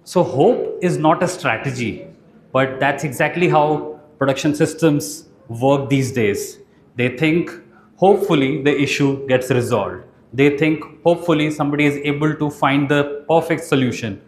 So hope is not a strategy, but that's exactly how production systems work these days. They think hopefully the issue gets resolved. They think hopefully somebody is able to find the perfect solution.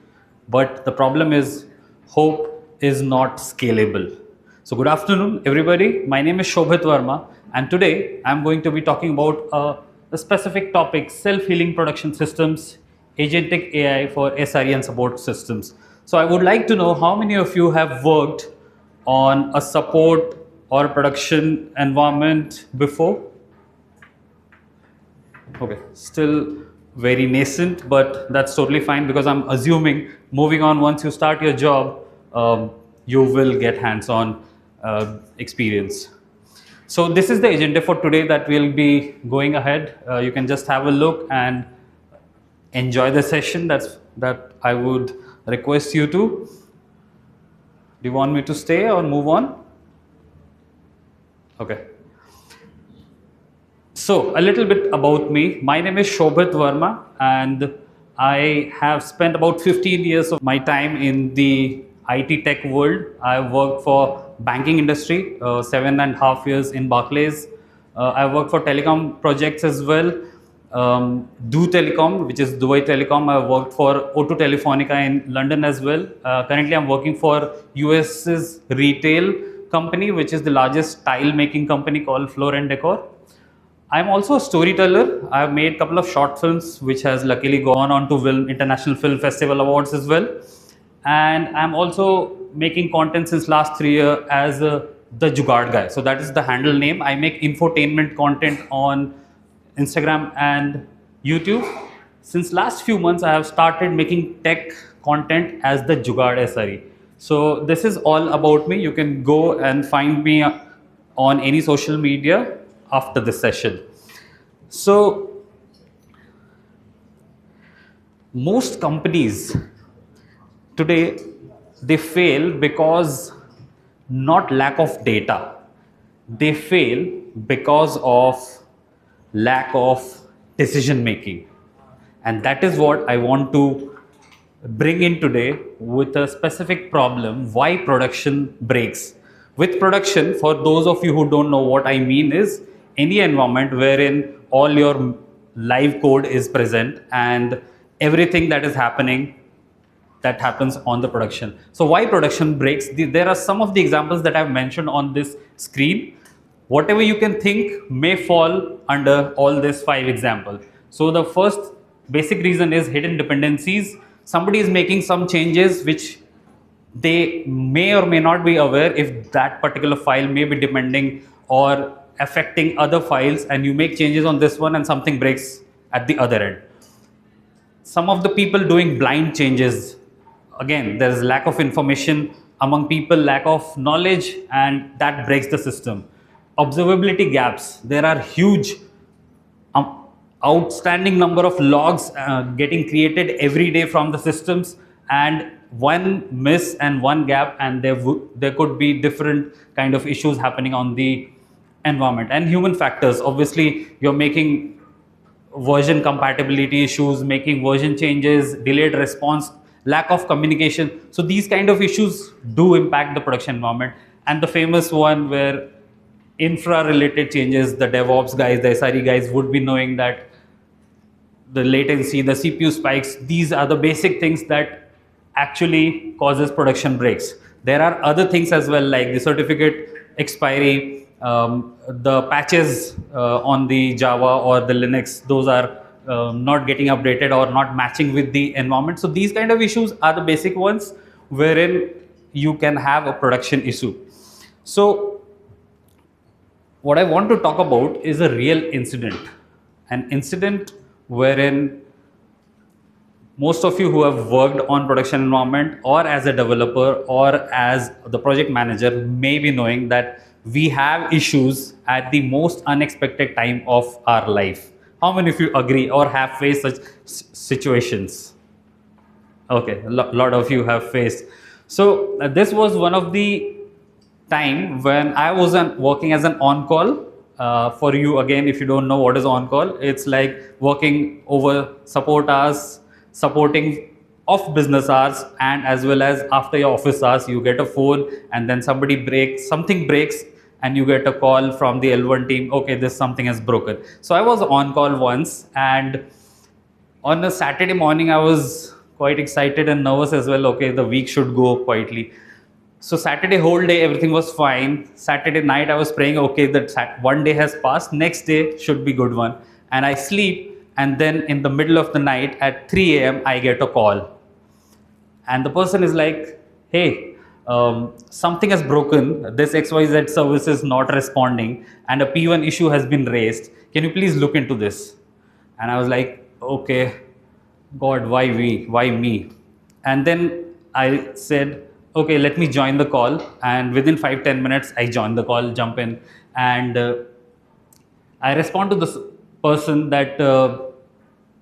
But the problem is hope is not scalable. So good afternoon everybody. My name is Shobhit Verma and today I'm going to be talking about a specific topic, self-healing production systems, Agentic AI for SRE and support systems. So I would like to know how many of you have worked on a support or production environment before? Okay, still very nascent, but that's totally fine because I'm assuming moving on once you start your job, you will get hands-on experience. So this is the agenda for today that we'll be going ahead. You can just have a look and enjoy the session. That I would request you to. Do you want me to stay or move on? Okay. So a little bit about me. My name is Shobhit Verma and I have spent about 15 years of my time in the IT tech world. I worked for banking industry, 7.5 years in Barclays. I worked for telecom projects as well. Do Telecom, which is Dubai Telecom. I worked for O2 Telefonica in London as well. Currently, I'm working for US's retail company, which is the largest tile making company called Floor and Decor. I'm also a storyteller. I've made a couple of short films, which has luckily gone on to win International Film Festival Awards as well. And I'm also making content since last 3 years as the Jugaad guy. So that is the handle name. I make infotainment content on Instagram and YouTube. Since last few months, I have started making tech content as the Jugaad SRE. So this is all about me. You can go and find me on any social media after this session. So most companies today, they fail because not lack of data. They fail because of lack of decision making. And that is what I want to bring in today with a specific problem, why production breaks. With production, for those of you who don't know what I mean, is any environment wherein all your live code is present and everything that is happening, that happens on the production. So why production breaks? There are some of the examples that I've mentioned on this screen. Whatever you can think may fall under all these 5 examples. So the first basic reason is hidden dependencies. Somebody is making some changes which they may or may not be aware if that particular file may be depending or affecting other files, and you make changes on this one and something breaks at the other end. Some of the people doing blind changes, again, there is lack of information among people, lack of knowledge, and that breaks the system. Observability gaps, there are huge outstanding number of logs getting created every day from the systems, and one miss and one gap and there could be different kind of issues happening on the environment. And human factors, obviously you're making version compatibility issues, making version changes, delayed response, lack of communication. So these kind of issues do impact the production environment. And the famous one where infra related changes, the DevOps guys, the SRE guys would be knowing that the latency, the CPU spikes, these are the basic things that actually causes production breaks. There are other things as well, like the certificate expiry, the patches on the Java or the Linux, those are not getting updated or not matching with the environment. So these kind of issues are the basic ones wherein you can have a production issue. So what I want to talk about is a real incident, an incident wherein most of you who have worked on production environment or as a developer or as the project manager may be knowing that we have issues at the most unexpected time of our life. How many of you agree or have faced such situations? Okay, a lot of you have faced. So this was one of the time when I was working as an on-call. For you, again, if you don't know what is on-call, it's like working over support hours, supporting off business hours and as well as after your office hours. You get a phone and then something breaks, and you get a call from the L1 team, okay, this something has broken. So I was on call once, and on a Saturday morning I was quite excited and nervous as well. Okay, the week should go quietly. So Saturday whole day everything was fine. Saturday night I was praying, okay, that one day has passed, next day should be good one. And I sleep, and then in the middle of the night at 3 a.m. I get a call, and the person is like, hey, something has broken, this XYZ service is not responding, and a P1 issue has been raised, can you please look into this? And I was like, okay, God, why me? And then I said, okay, let me join the call. And within 5-10 minutes, I join the call, jump in, and I respond to this person that,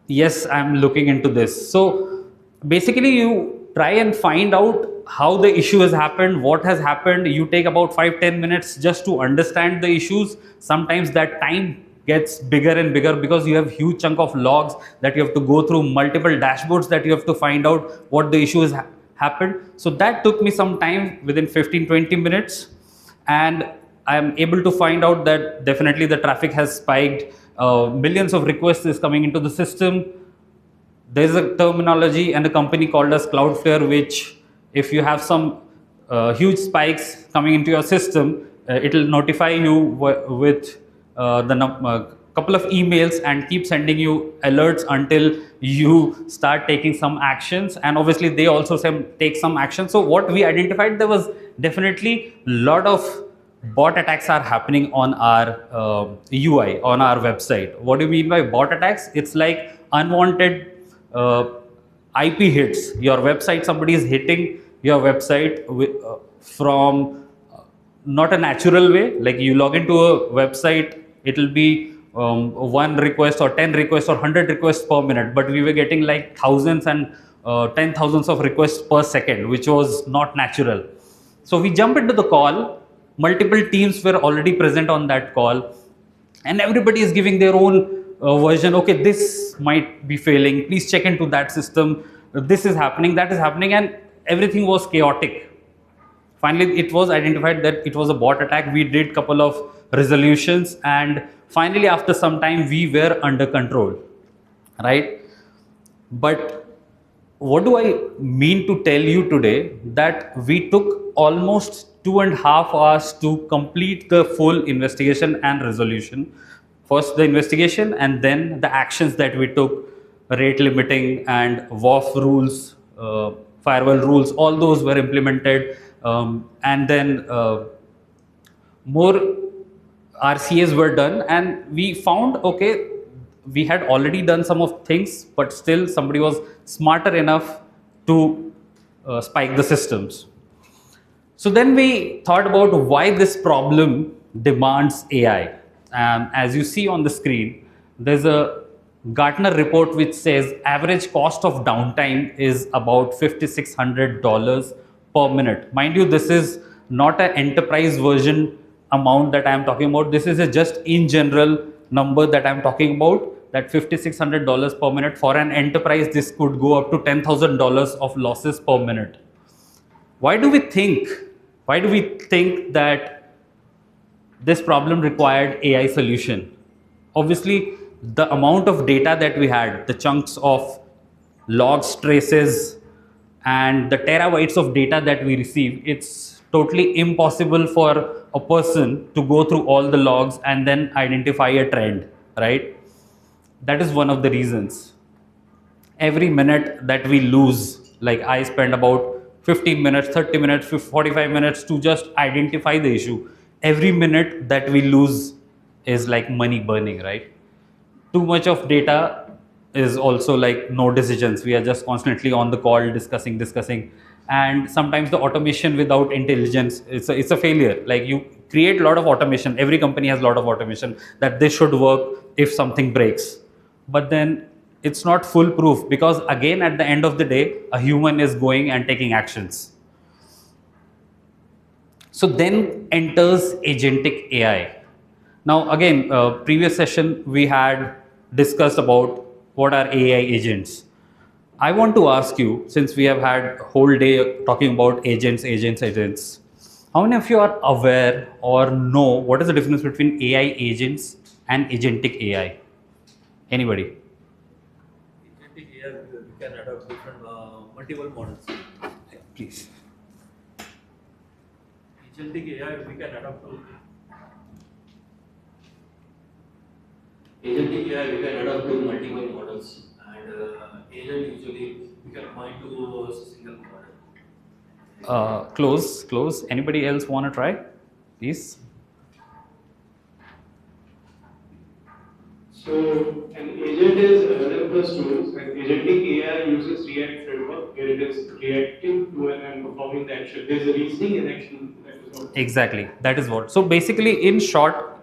yes, I'm looking into this. So basically, you try and find out how the issue has happened, what has happened. You take about 5-10 minutes just to understand the issues. Sometimes that time gets bigger and bigger because you have huge chunk of logs that you have to go through, multiple dashboards that you have to find out what the issue has happened. So that took me some time, within 15-20 minutes, and I'm able to find out that definitely the traffic has spiked. Millions of requests is coming into the system. There's a terminology and a company called as Cloudflare, which if you have some huge spikes coming into your system, it will notify you with the couple of emails and keep sending you alerts until you start taking some actions. And obviously they also take some action. So what we identified, there was definitely a lot of bot attacks are happening on our UI, on our website. What do you mean by bot attacks? It's like unwanted IP hits. Your website, somebody is hitting your website from not a natural way. Like you log into a website, it will be one request or 10 requests or 100 requests per minute, but we were getting like thousands and 10,000s of requests per second, which was not natural. So we jump into the call. Multiple teams were already present on that call, and everybody is giving their own version. Okay, this might be failing, please check into that system, this is happening, that is happening, and everything was chaotic. Finally it was identified that it was a bot attack. We did couple of resolutions, and finally after some time we were under control, right? But what do I mean to tell you today, that we took almost 2.5 hours to complete the full investigation and resolution. First the investigation, and then the actions that we took, rate limiting and WAF rules, firewall rules, all those were implemented. And then more RCAs were done, and we found, okay, we had already done some of things, but still somebody was smarter enough to spike the systems. So then we thought about why this problem demands AI. As you see on the screen, there's a Gartner report which says average cost of downtime is about $5,600 per minute. Mind you, this is not an enterprise version amount that I am talking about. This is a just in general number that I am talking about, that $5,600 per minute. For an enterprise, this could go up to $10,000 of losses per minute. Why do we think that this problem required AI solution? Obviously, the amount of data that we had, the chunks of logs, traces, and the terabytes of data that we receive, it's totally impossible for a person to go through all the logs and then identify a trend, right? That is one of the reasons. Every minute that we lose, like I spend about 15 minutes, 30 minutes, 45 minutes to just identify the issue. Every minute that we lose is like money burning, right? Too much of data is also like no decisions. We are just constantly on the call discussing. And sometimes the automation without intelligence, it's a failure. Like you create a lot of automation. Every company has a lot of automation that this should work if something breaks. But then it's not foolproof, because again, at the end of the day, a human is going and taking actions. So then enters Agentic AI. Now again, previous session we had discussed about what are AI agents. I want to ask you, since we have had a whole day talking about agents, how many of you are aware or know what is the difference between AI agents and agentic AI? Anybody? Agentic AI, we can adopt different multiple models. Please. Agentic AI, we can adapt to Agentic AI, we can adapt to multiple models, and agent usually we can point to a single model. Close. Anybody else want to try? Please. So an agent is LLM plus tools, and agentic AI uses React framework where it is reacting to and performing the action. There is a reasoning in action that is not. Exactly. That is what. So basically, in short,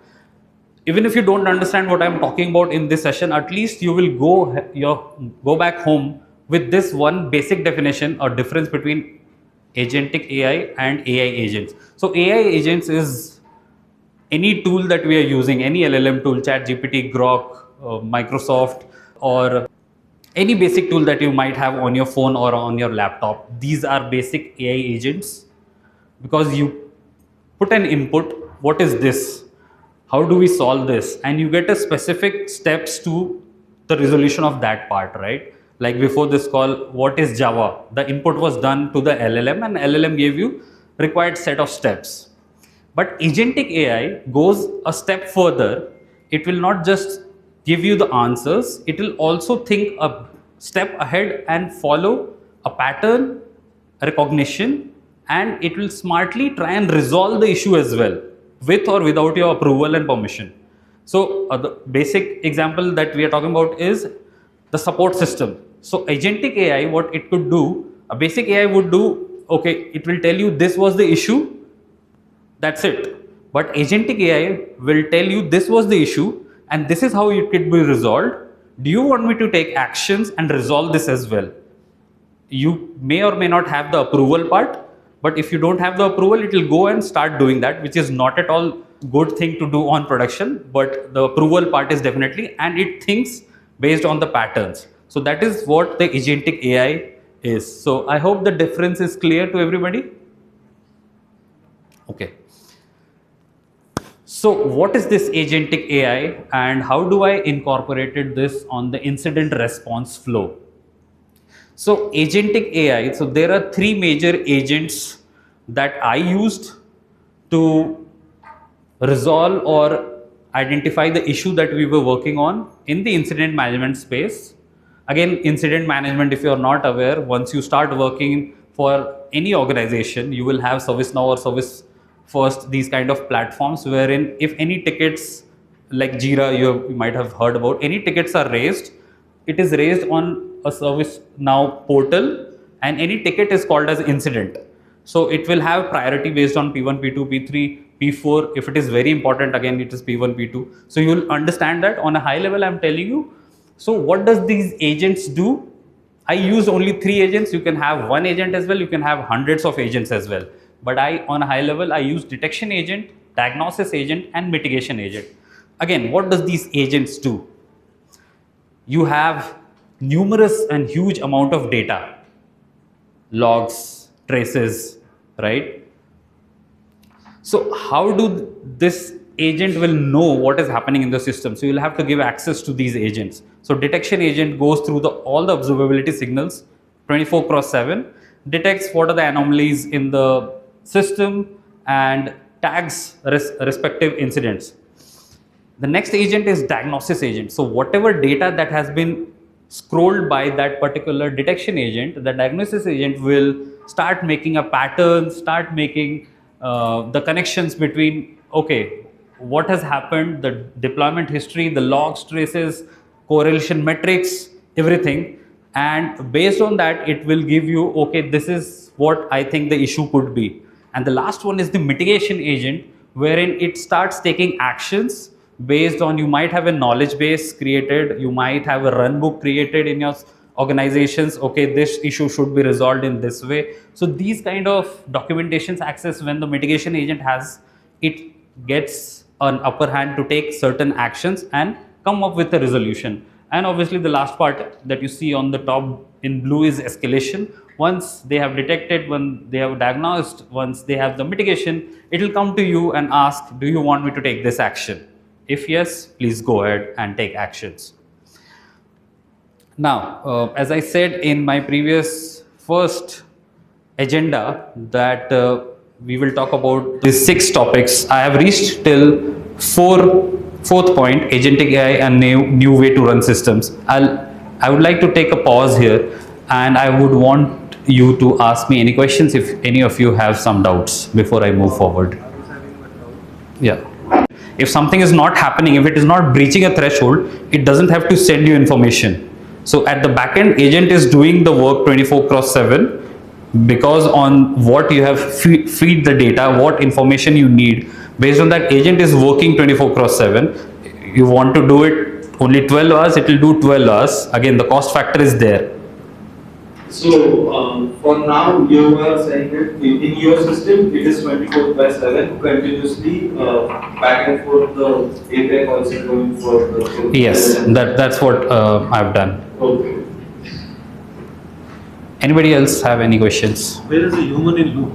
even if you don't understand what I'm talking about in this session, at least you will go back home with this one basic definition or difference between agentic AI and AI agents. So AI agents is any tool that we are using, any LLM tool, ChatGPT, Grok, Microsoft, or any basic tool that you might have on your phone or on your laptop. These are basic AI agents because you put an input, what is this? How do we solve this? And you get a specific steps to the resolution of that part, right? Like before this call, what is Java? The input was done to the LLM and LLM gave you required set of steps. But agentic AI goes a step further. It will not just give you the answers, it will also think a step ahead and follow a pattern recognition, and it will smartly try and resolve the issue as well, with or without your approval and permission. So the basic example that we are talking about is the support system. So agentic AI, what it could do, a basic AI would do, okay, it will tell you this was the issue, that's it. But agentic AI will tell you this was the issue and this is how it could be resolved. Do you want me to take actions and resolve this as well? You may or may not have the approval part, but if you don't have the approval, it will go and start doing that, which is not at all good thing to do on production, but the approval part is definitely, and it thinks based on the patterns. So that is what the agentic AI is. So I hope the difference is clear to everybody. Okay. So what is this agentic AI and how do I incorporate this on the incident response flow? So agentic AI, so there are three major agents that I used to resolve or identify the issue that we were working on in the incident management space. Again, incident management, if you are not aware, once you start working for any organization, you will have ServiceNow or Service First, these kind of platforms wherein if any tickets like Jira, you might have heard about, any tickets are raised, it is raised on a ServiceNow portal and any ticket is called as incident. So it will have priority based on P1, P2, P3, P4. If it is very important, again, it is P1, P2. So you will understand that on a high level, I'm telling you. So what does these agents do? I use only 3 agents. You can have 1 agent as well. You can have hundreds of agents as well. But on a high level, I use detection agent, diagnosis agent, and mitigation agent. Again, what does these agents do? You have numerous and huge amount of data, logs, traces, right? So how do this agent will know what is happening in the system? So you'll have to give access to these agents. So detection agent goes through all the observability signals 24/7, detects what are the anomalies in the system and tags respective incidents. The next agent is diagnosis agent. So whatever data that has been scrolled by that particular detection agent, the diagnosis agent will start making a pattern, start making the connections between, okay, what has happened, the deployment history, the logs, traces, correlation metrics, everything. And based on that, it will give you, okay, this is what I think the issue could be. And the last one is the mitigation agent, wherein it starts taking actions based on, you might have a knowledge base created, you might have a run book created in your organizations, okay, this issue should be resolved in this way. So these kind of documentations access, when the mitigation agent has, it gets an upper hand to take certain actions and come up with a resolution. And obviously the last part that you see on the top in blue is escalation. Once they have detected, when they have diagnosed, once they have the mitigation, it will come to you and ask, do you want me to take this action? If yes, please go ahead and take actions. Now, as I said in my previous first agenda that we will talk about these 6 topics, I have reached till fourth point, Agentic AI and new way to run systems. I would like to take a pause here, and I would want you to ask me any questions if any of you have some doubts before I move forward. Yeah. If something is not happening, if it is not breaching a threshold, it doesn't have to send you information. So at the backend, agent is doing the work 24/7, because on what you have feed the data, what information you need, based on that agent is working 24/7. You want to do it only 12 hours, it will do 12 hours. Again, the cost factor is there. So for now, you are saying that in your system it is 24/7 continuously back and forth the API calls are going for the. Yes, that's what I've done. Okay. Anybody else have any questions? Where is the human in loop?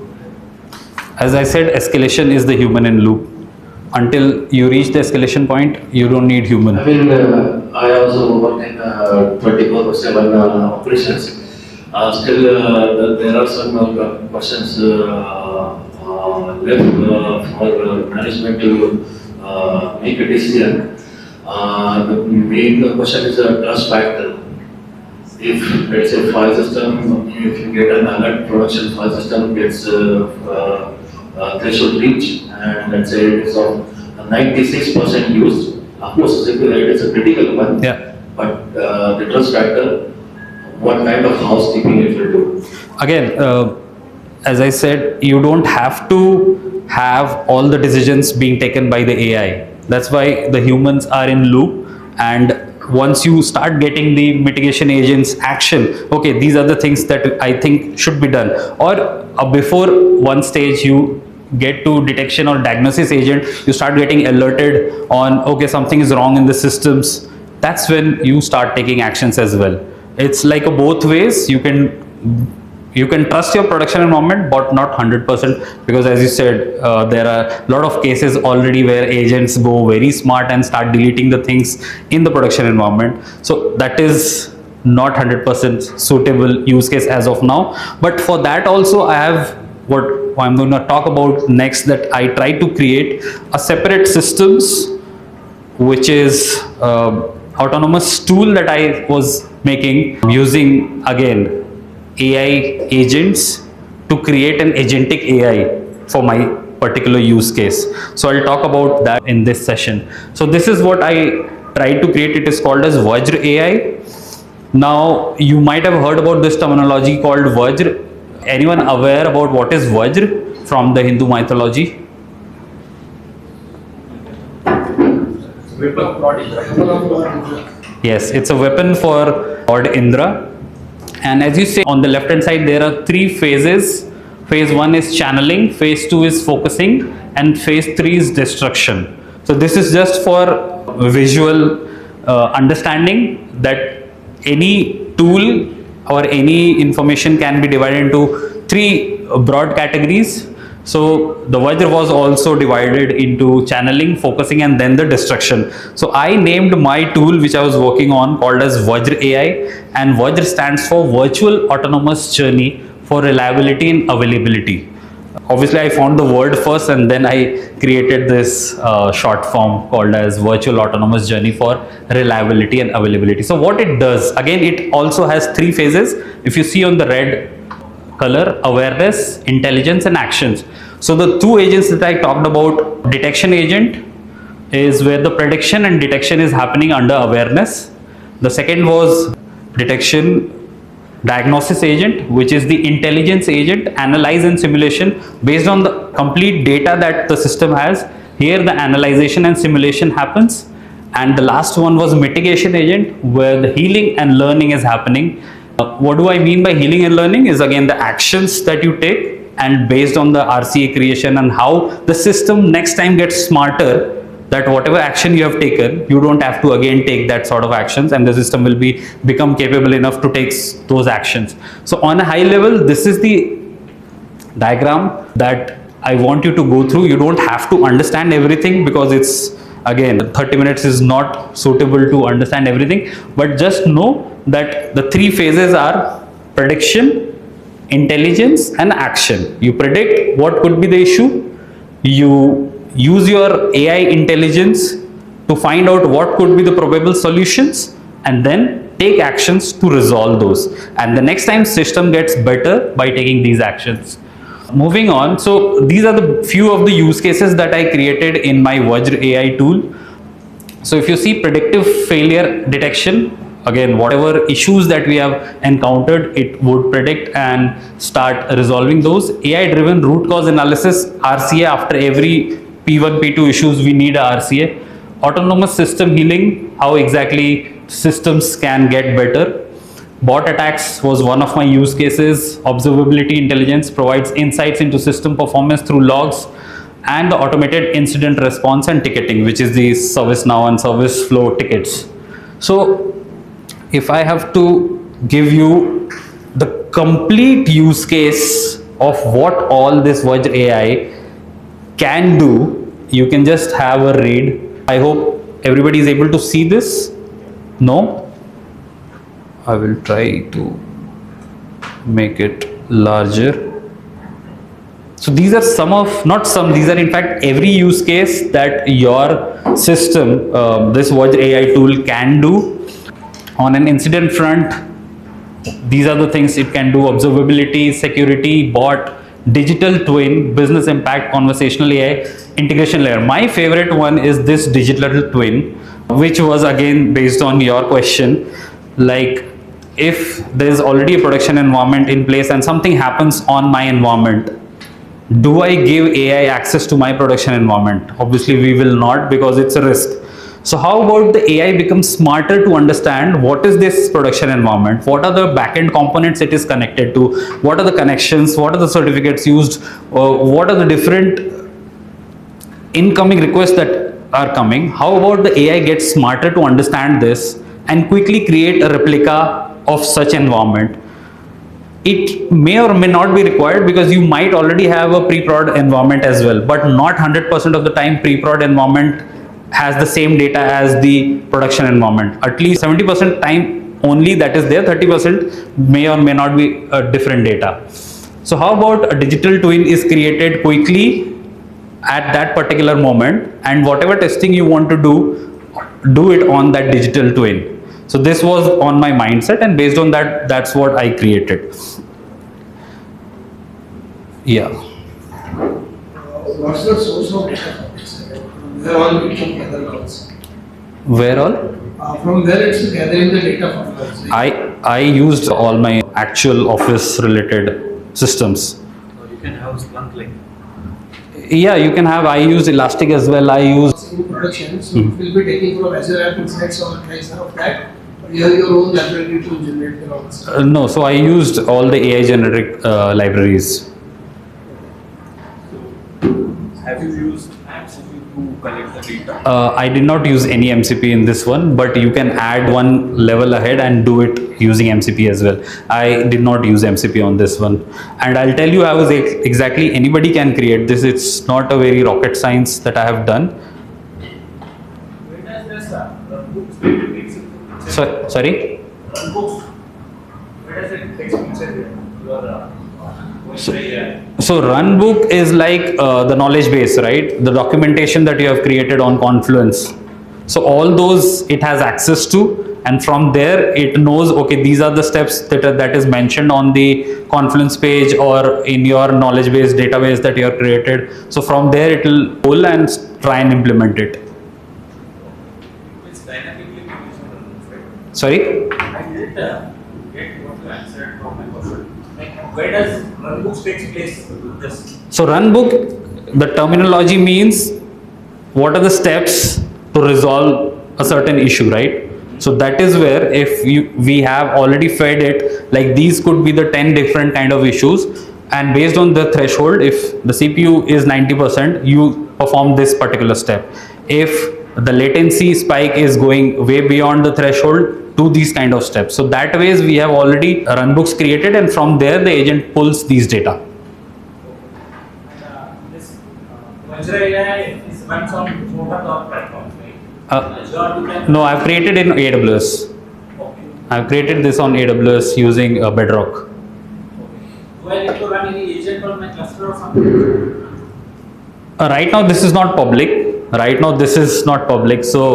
As I said, escalation is the human in loop. Until you reach the escalation point, you don't need human. I mean, I also work in 24/7 operations. Still, there are some questions left for management to make a decision. The main question is a trust factor. If let's say file system, if you get an alert, production file system gets threshold reach, and let's say it's of 96% used. Of course, it is a critical one. Yeah. But the trust factor, what kind of housekeeping it will do? Again, as I said, you don't have to have all the decisions being taken by the AI. That's why the humans are in loop, and once you start getting the mitigation agents action, okay, these are the things that I think should be done, or before one stage you get to detection or diagnosis agent, you start getting alerted on, okay, something is wrong in the systems. That's when you start taking actions as well. It's like a both ways. You can trust your production environment, but not 100%, because as you said, there are a lot of cases already where agents go very smart and start deleting the things in the production environment. So that is not 100% suitable use case as of now. But for that also, I have what I'm going to talk about next, that I try to create a separate systems, which is autonomous tool that I was making using, again, AI agents to create an agentic AI for my particular use case. So I'll talk about that in this session. So this is what I tried to create. It is called as Vajra AI. Now you might have heard about this terminology called Vajra. Anyone aware about what is Vajra from the Hindu mythology? Yes, it's a weapon for Lord Indra. And as you say, on the left hand side, there are 3 phases. Phase 1 is channeling, phase 2 is focusing, and phase 3 is destruction. So this is just for visual understanding that any tool or any information can be divided into 3 broad categories. So the Vajra was also divided into channeling, focusing, and then the destruction. So I named my tool which I was working on called as Vajra AI, and Vajra stands for Virtual Autonomous Journey for Reliability and Availability. Obviously I found the word first, and then I created this short form called as Virtual Autonomous Journey for Reliability and Availability. So what it does, again, it also has 3 phases. If you see on the red color, awareness, intelligence, and actions. So the 2 agents that I talked about, detection agent is where the prediction and detection is happening under awareness. The second was detection diagnosis agent, which is the intelligence agent, analyze and simulation based on the complete data that the system has. Here the analyzation and simulation happens. And the last one was mitigation agent, where the healing and learning is happening. What do I mean by healing and learning is, again, the actions that you take, and based on the RCA creation and how the system next time gets smarter, that whatever action you have taken, you don't have to again take that sort of actions, and the system will become capable enough to take those actions. So on a high level, this is the diagram that I want you to go through. You don't have to understand everything, because it's, again, 30 minutes is not suitable to understand everything, but just know that the three phases are prediction, intelligence, and action. You predict what could be the issue, you use your AI intelligence to find out what could be the probable solutions, and then take actions to resolve those, and the next time system gets better by taking these actions. Moving on, so these are the few of the use cases that I created in my Vajra AI tool. So if you see predictive failure detection, again, whatever issues that we have encountered, it would predict and start resolving those. AI driven root cause analysis, RCA, after every P1, P2 issues we need a RCA. Autonomous system healing, how exactly systems can get better. Bot attacks was one of my use cases. Observability intelligence provides insights into system performance through logs, and the automated incident response and ticketing, which is the ServiceNow and service flow tickets. So if I have to give you the complete use case of what all this Vajra AI can do, you can just have a read. I hope everybody is able to see this. No? I will try to make it larger. So these are some of, not some, these are in fact every use case that your system, this Vajra AI tool can do. On an incident front, these are the things it can do: observability, security, bot, digital twin, business impact, conversational AI, integration layer. My favorite one is this digital twin, which was again based on your question. Like, if there is already a production environment in place and something happens on my environment, do I give AI access to my production environment? Obviously we will not, because it's a risk. So how about the AI becomes smarter to understand what is this production environment, what are the backend components it is connected to, what are the connections, what are the certificates used, what are the different incoming requests that are coming. How about the AI gets smarter to understand this and quickly create a replica of such environment? It may or may not be required, because you might already have a pre-prod environment as well, but not 100% of the time pre-prod environment has the same data as the production environment. At least 70% time only that is there, 30% may or may not be different data. So how about a digital twin is created quickly at that particular moment, and whatever testing you want to do it on that digital twin. So this was on my mindset, and based on that, that's what I created. Yeah. What's the source of data for this? Where all we can gather logs? Where all? From where it's gathering the data from logs? I used all my actual office related systems. You can have Splunk like. Yeah, you can have. I use Elastic as well. I use in production, so it will be taking from Azure App Insights or tracer of that. You have your own library to generate the logs. no. So I used all the AI generic libraries. Have you used MCP to collect the data? I did not use any MCP in this one, but you can add one level ahead and do it using MCP as well. I did not use MCP on this one, and I'll tell you, I was exactly, anybody can create this. It's not a very rocket science that I have done. Where does this Runbooks takes it? Sorry. Runbooks. Where does it takes it? So Runbook is like the knowledge base, right? The documentation that you have created on Confluence. So all those it has access to, and from there it knows, okay, these are the steps that is mentioned on the Confluence page or in your knowledge base database that you have created. So from there it will pull and try and implement it. It's dynamically used on Runbooks, right? Sorry? I didn't get what you answered from my question. Where does Runbooks takes place with this? So Runbook, the terminology means what are the steps to resolve a certain issue, right? So that is where if we have already fed it, like these could be the 10 different kind of issues, and based on the threshold, if the CPU is 90%, you perform this particular step. if the latency spike is going way beyond the threshold to these kind of steps. So that ways we have already runbooks created, and from there the agent pulls these data. This Vajra AI is runs on OpenTelemetry platform, right? No, I've created in AWS. Okay. I've created this on AWS using Bedrock. Do I need to run any agent on my cluster or something? Right now this is not public. So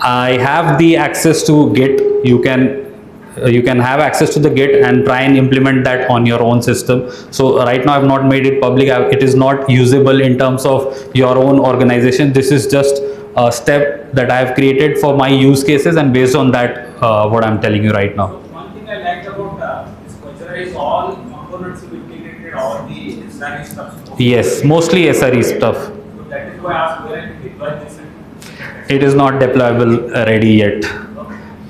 I have the access to Git. You can have access to the Git and try and implement that on your own system. So right now I've not made it public. It is not usable in terms of your own organization. This is just a step that I have created for my use cases, and based on that what I'm telling you right now. So one thing I liked about this Vajra is all components will be integrated, all the SRE stuff. Yes, mostly SRE stuff. So that is why I asked where I can deploy this. It is not deployable ready yet.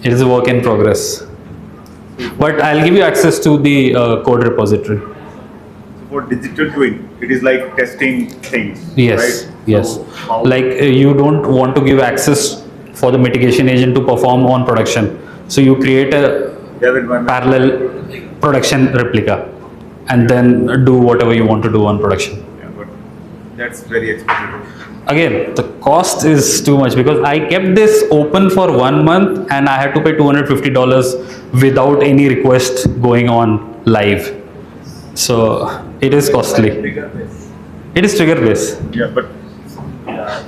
It is a work in progress. But I'll give you access to the code repository. For digital twin, it is like testing things. Yes, right? yes. So how- Like you don't want to give access for the mitigation agent to perform on production. So you create a dev environment. parallel production replica and then do whatever you want to do on production. Yeah, but that's very expensive. Again, the cost is too much because I kept this open for 1 month and I had to pay $250 without any request going on live. So it is costly. It is trigger based. Yeah, but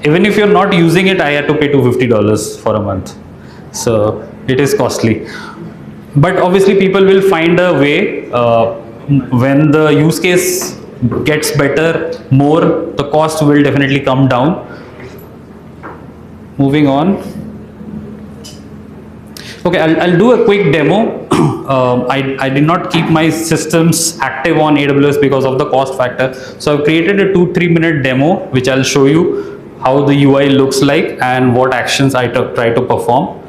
Even if you're not using it, I had to pay $250 for a month. So it is costly. But obviously people will find a way when the use case gets better, more, the cost will definitely come down. Moving on. Okay, I'll do a quick demo. I did not keep my systems active on AWS because of the cost factor. So I've created a 2-3 minute demo, which I'll show you how the UI looks like and what actions I try to perform.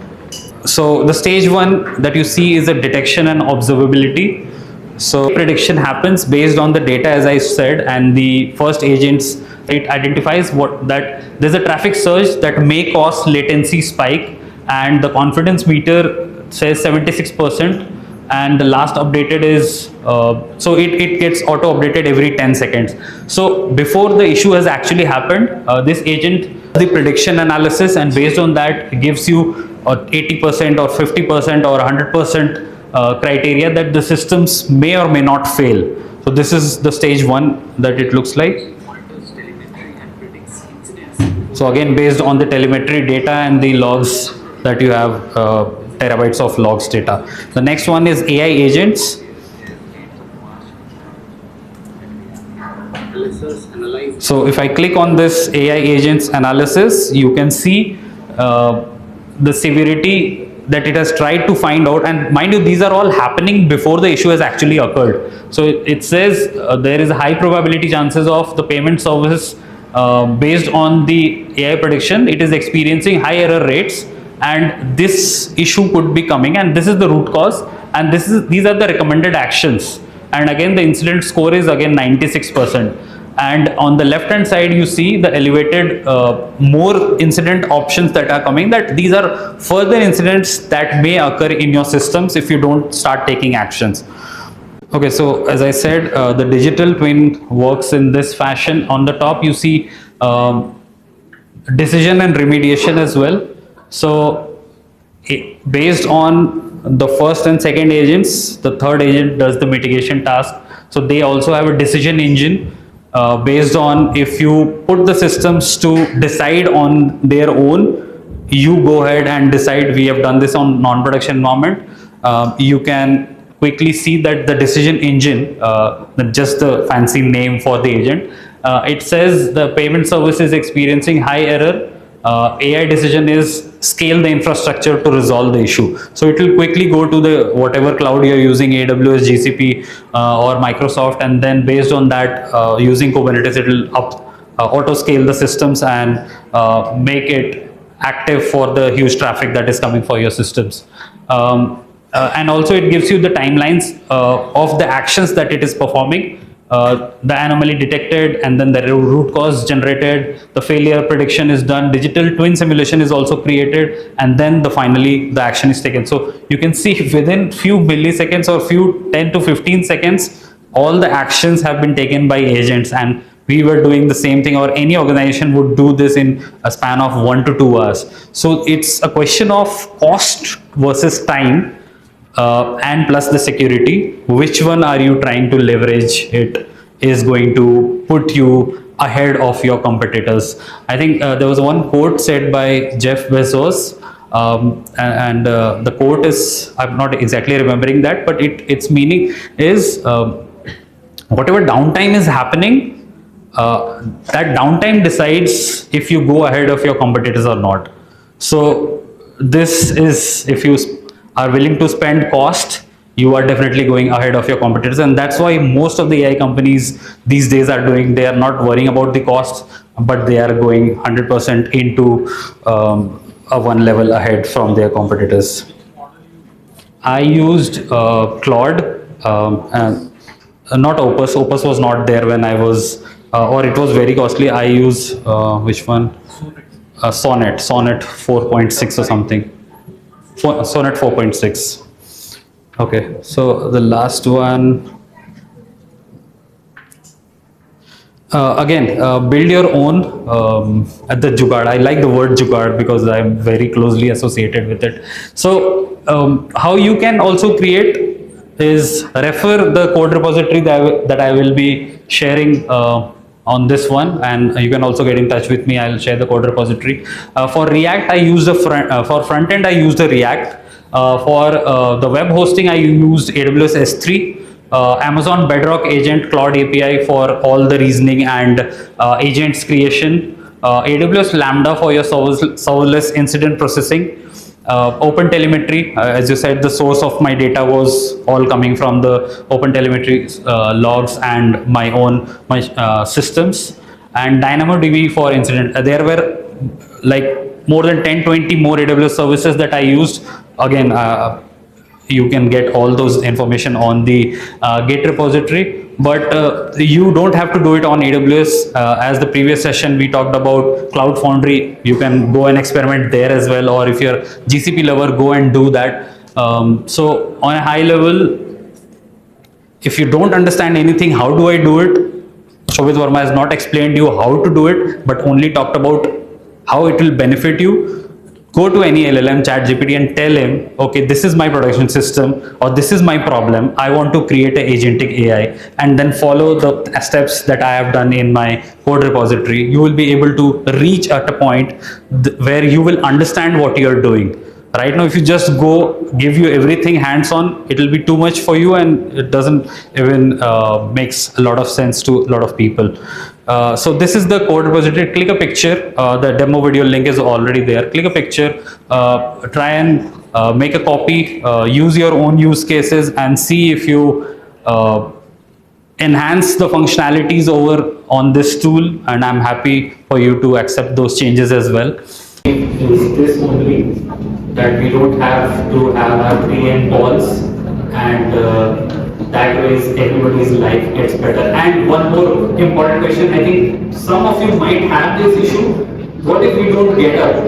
So the stage 1 that you see is a detection and observability. So prediction happens based on the data, as I said, and the first agents, it identifies that there's a traffic surge that may cause latency spike, and the confidence meter says 76%, and the last updated is so it gets auto updated every 10 seconds. So before the issue has actually happened, this agent does the prediction analysis, and based on that it gives you 80% or 50% or 100% criteria that the systems may or may not fail. So this is the stage 1 that it looks like. So again, based on the telemetry data and the logs that you have, terabytes of logs data. The next one is AI agents. So if I click on this AI agents analysis, you can see the severity that it has tried to find out, and mind you, these are all happening before the issue has actually occurred. So it says there is a high probability chances of the payment service based on the AI prediction, it is experiencing high error rates, and this issue could be coming, and this is the root cause, and these are the recommended actions. And again, the incident score is again 96%. And on the left hand side you see the elevated more incident options that are coming, that these are further incidents that may occur in your systems if you don't start taking actions. Okay, so as I said, the digital twin works in this fashion. On the top you see decision and remediation as well. So based on the first and second agents, the third agent does the mitigation task. So they also have a decision engine. Based on if you put the systems to decide on their own, you go ahead and decide. We have done this on non-production environment. You can quickly see that the decision engine, just the fancy name for the agent, it says the payment service is experiencing high error. AI decision is scale the infrastructure to resolve the issue. So it will quickly go to the whatever cloud you're using, AWS, GCP or Microsoft, and then based on that using Kubernetes, it will auto scale the systems and make it active for the huge traffic that is coming for your systems. And also it gives you the timelines of the actions that it is performing. the anomaly detected, and then the root cause generated, the failure prediction is done, digital twin simulation is also created, and then finally the action is taken. So you can see within few milliseconds or few 10 to 15 seconds, all the actions have been taken by agents, and we were doing the same thing, or any organization would do this in a span of 1 to 2 hours. So it's a question of cost versus time, and plus the security. Which one are you trying to leverage? It is going to put you ahead of your competitors. I think there was one quote said by Jeff Bezos, and the quote is, I'm not exactly remembering that, but its meaning is, whatever downtime is happening, that downtime decides if you go ahead of your competitors or not. So this is, if you are willing to spend cost, you are definitely going ahead of your competitors, and that's why most of the AI companies these days are doing, they are not worrying about the cost, but they are going 100% into a one level ahead from their competitors. I used Claude, and not Opus. Opus was not there when I was, or it was very costly. I use which one? Sonnet 4.6 or something. Sonnet 4.6. Okay, so the last one. Again, build your own at the Jugaad. I like the word Jugaad because I'm very closely associated with it. So how you can also create is refer the code repository that I will be sharing on this one, and you can also get in touch with me. I'll share the code repository. For React, I use the for front end, I use the React. For the web hosting, I used AWS S3. Amazon Bedrock Agent Cloud API for all the reasoning and agents creation. AWS Lambda for your serverless incident processing. OpenTelemetry, as you said, the source of my data was all coming from the OpenTelemetry logs and my own systems. And DynamoDB for incident. There were like more than 10-20 more AWS services that I used. Again, you can get all those information on the Git repository, but you don't have to do it on AWS. As the previous session we talked about Cloud Foundry, you can go and experiment there as well, or if you're GCP lover, go and do that. So on a high level, if you don't understand anything, how do I do it? Shobhit Verma has not explained you how to do it, but only talked about how it will benefit you. Go to any LLM, ChatGPT, and tell him, okay, this is my production system, or this is my problem. I want to create an agentic AI, and then follow the steps that I have done in my code repository. You will be able to reach at a point where you will understand what you are doing. Right now, if you just go give you everything hands-on, it will be too much for you, and it doesn't even makes a lot of sense to a lot of people. So this is the code repository. Click a picture. The demo video link is already there. Click a picture. Try and make a copy. Use your own use cases and see if you enhance the functionalities over on this tool. And I'm happy for you to accept those changes as well. Is this only that we don't have to have our pre-end calls, and that way everybody's life gets better. And one more important question, I think some of you might have this issue. What if we don't get up?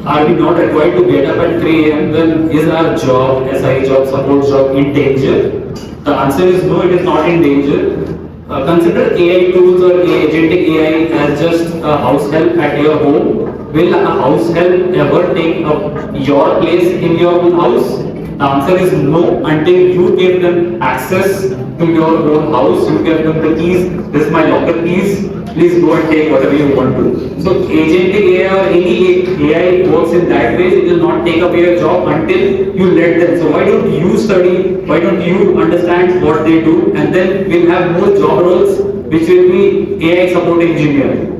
Are we not required to get up at 3 a.m.? Then is our job, SRE job, support job in danger? The answer is no, it is not in danger. Consider AI tools or agentic AI as just a house help at your home. Will a house help ever take up your place in your own house? The answer is no, until you give them access to your own house. You give them the keys. This is my locker keys. Please go and take whatever you want to. So agentic AI or any AI works in that way. It will not take away your job until you let them. So why don't you study? Why don't you understand what they do? And then we'll have more job roles, which will be AI support engineer.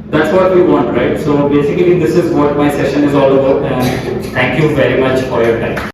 That's what we want, right? So basically this is what my session is all about, and thank you very much for your time.